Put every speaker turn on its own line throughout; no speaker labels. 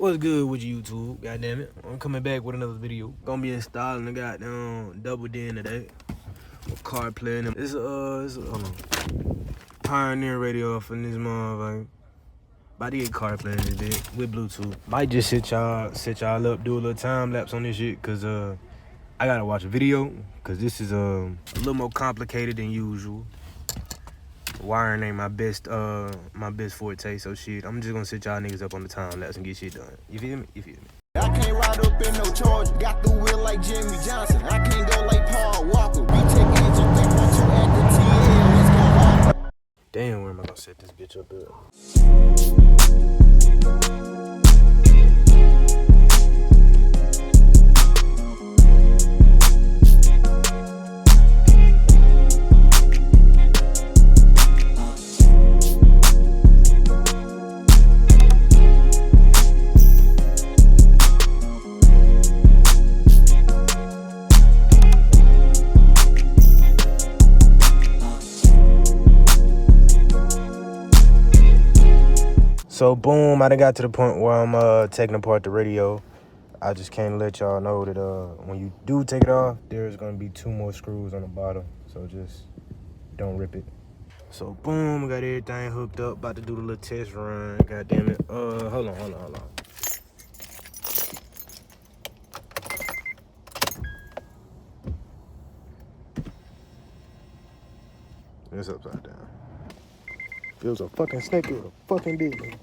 What's good with you, YouTube? Goddamn it. I'm coming back with another video. Gonna be installing the goddamn double den today. With CarPlay and them. It's a Pioneer radio from this motherfucker. About to get CarPlay in this bitch with Bluetooth. Might just set y'all up, do a little time lapse on this shit, cause I gotta watch a video, cause this is a little more complicated than usual. Wiring ain't my best forte, so shit, I'm just gonna set y'all niggas up on the time lapse and get shit done. You feel me? You feel me?
I can't ride up in no charge, got the wheel like Jimmy Johnson. I can't go like Paul Walker. We take engine 312 at the TL, let's go hard.
Damn, where am I gonna set this bitch up at? So boom, I done got to the point where I'm taking apart the radio. I just can't let y'all know that when you do take it off, there's gonna be 2 more screws on the bottom. So just don't rip it. So boom, got everything hooked up, about to do the little test run. God damn it. Hold on. It's upside down. If it was a fucking snake, it would have fucking bit me.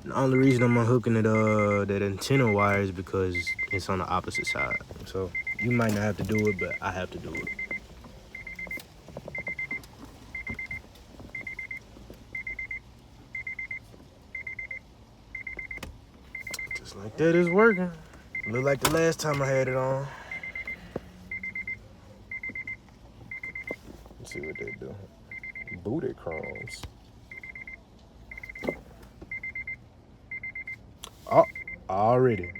The only reason I'm unhooking that antenna wire is because it's on the opposite side. So you might not have to do it, but I have to do it. Just like that, it's working. Look like the last time I had it on. Let's see what they do. Booty crumbs. Oh, already.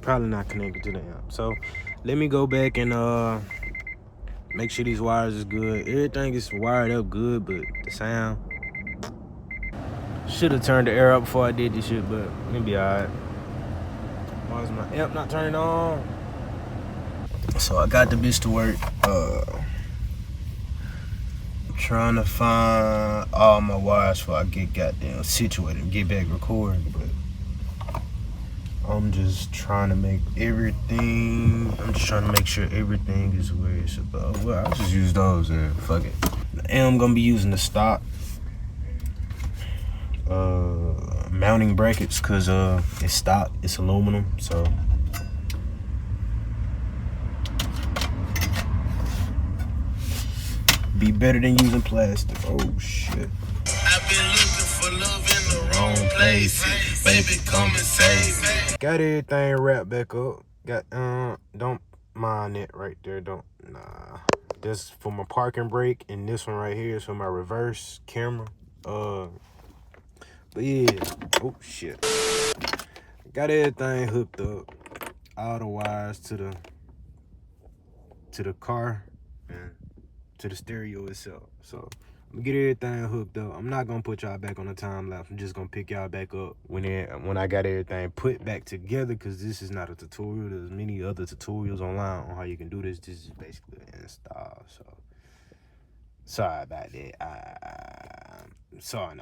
Probably not connected to the amp. So let me go back and make sure these wires is good. Everything is wired up good, but the sound. Should have turned the air up before I did this shit, but it'll be alright. Why is my amp not turning on? So I got the bitch to work. Trying to find all my wires before I get goddamn situated and get back recording, but I'm just trying to make everything. I'm just trying to make sure everything is where it's supposed. Well, I'll just use those and fuck it. I'm gonna be using the stock mounting brackets because it's stock, it's aluminum, so be better than using plastic. Oh shit.
I've been looking for love in the wrong place. Baby, come and save me.
Got everything wrapped back up. Got don't mind it right there. Nah. This for my parking brake, and this one right here is for my reverse camera. But yeah. Oh shit. Got everything hooked up. All the wires to the car and to the stereo itself. So I'm gonna get everything hooked up. I'm not gonna put y'all back on the time lapse. I'm just gonna pick y'all back up when I got everything put back together, because this is not a tutorial. There's many other tutorials online on how you can do this. This is basically an install. So sorry about that. Not sorry,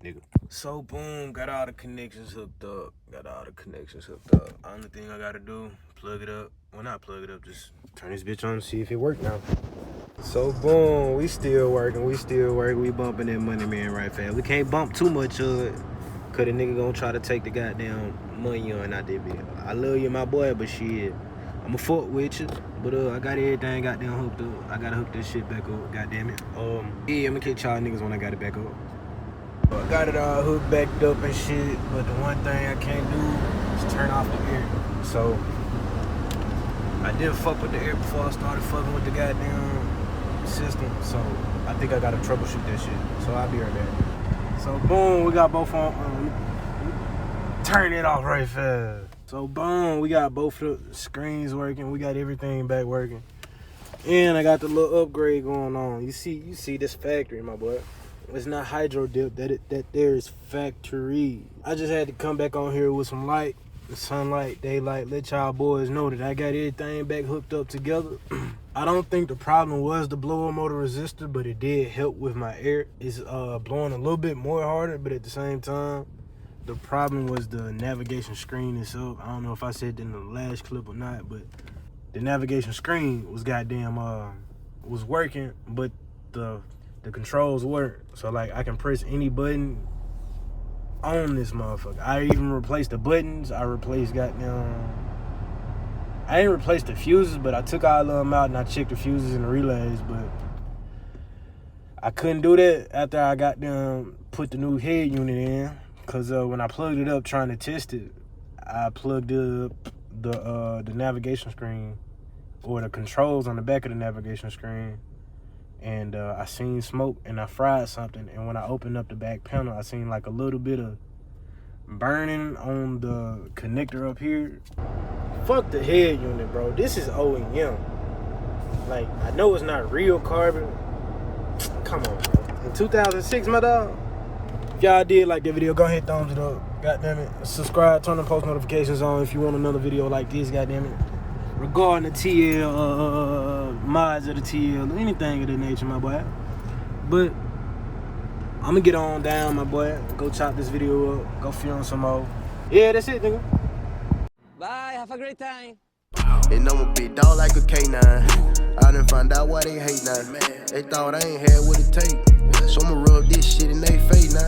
nigga. So boom, got all the connections hooked up. Only thing I gotta do, plug it up. Well, not plug it up, just turn this bitch on and see if it worked now. So boom, we still working. We bumping that money man right fast. We can't bump too much of it, cause the nigga gonna try to take the goddamn money on out that bitch. I love you, my boy, but shit, I'ma fuck with you. But I got everything goddamn hooked up. I gotta hook this shit back up, goddamn it. Yeah, I'ma catch y'all niggas when I got it back up. I got it all hooked backed up and shit, but the one thing I can't do is turn off the air. So I did fuck with the air before I started fucking with the goddamn system. So I think I gotta troubleshoot that shit. So I'll be right back. So boom, we got both on. Turn it off right fast. So boom, we got both the screens working. We got everything back working. And I got the little upgrade going on. You see this factory, my boy. It's not hydro dip, that there is factory. I just had to come back on here with some light, sunlight, daylight, let y'all boys know that I got everything back hooked up together. I don't think the problem was the blower motor resistor, but it did help with my air. It's blowing a little bit more harder, but at the same time, the problem was the navigation screen itself. I don't know if I said that in the last clip or not, but the navigation screen was goddamn was working, but the controls weren't. So like I can press any button on this motherfucker. I even replaced the buttons. I replaced goddamn. I didn't replace the fuses, but I took all of them out and I checked the fuses and the relays, but I couldn't do that after I got them put the new head unit in. Cause when I plugged it up trying to test it, I plugged up the navigation screen or the controls on the back of the navigation screen, and I seen smoke and I fried something. And when I opened up the back panel, I seen like a little bit of burning on the connector up here. Fuck the head unit, bro. This is OEM. Like, I know it's not real carbon. Come on, bro. In 2006, my dog. If y'all did like the video, go ahead, thumbs it up. Goddamn it. Subscribe, turn the post notifications on if you want another video like this, goddamn it. Regarding the TL, mods of the TL, anything of that nature, my boy. But I'm gonna get on down, my boy. Go chop this video up. Go film some more. Yeah, that's it, nigga.
Bye, have a great time.
And I'm a big dog like a K9. I done find out why they hate now. They thought I ain't had what it take. So I'ma rub this shit in they face now.